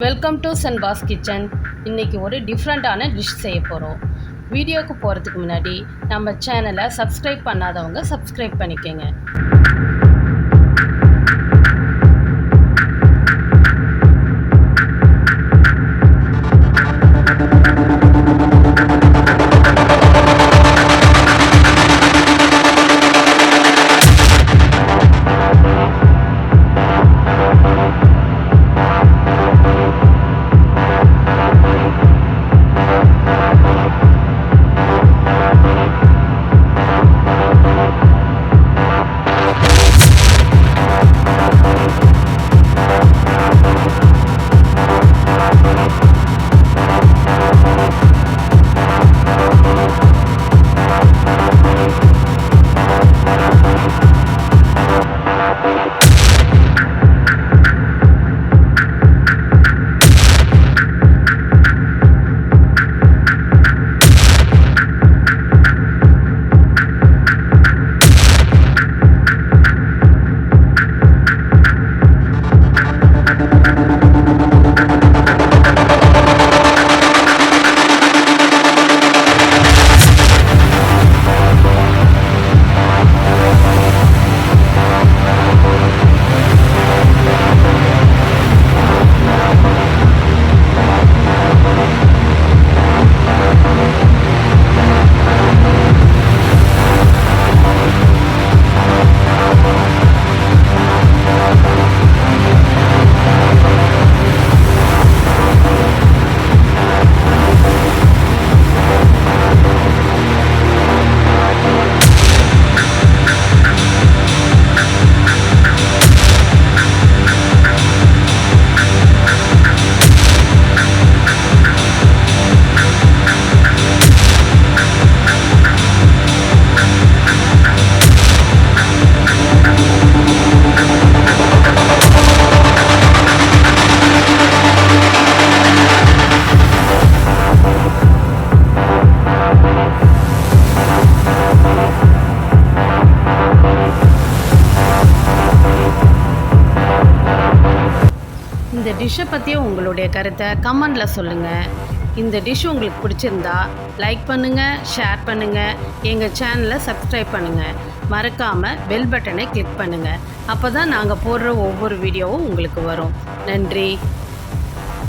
Welcome to சென்பாஸ் kitchen. இன்றைக்கி ஒரு டிஃப்ரெண்ட்டான டிஷ் செய்ய போகிறோம். வீடியோவுக்கு போகிறதுக்கு முன்னாடி நம்ம சேனலை சப்ஸ்கிரைப் பண்ணாதவங்க சப்ஸ்கிரைப் பண்ணிக்கோங்க. இந்த டிஷ்ஷை பற்றி உங்களுடைய கருத்தை கமெண்டில் சொல்லுங்கள். இந்த டிஷ் உங்களுக்கு பிடிச்சிருந்தா லைக் பண்ணுங்கள், ஷேர் பண்ணுங்கள், எங்கள் சேனலை சப்ஸ்கிரைப் பண்ணுங்கள். மறக்காமல் பெல் பட்டனை கிளிக் பண்ணுங்கள். அப்போ தான் நாங்கள் போடுற ஒவ்வொரு வீடியோவும் உங்களுக்கு வரும். நன்றி.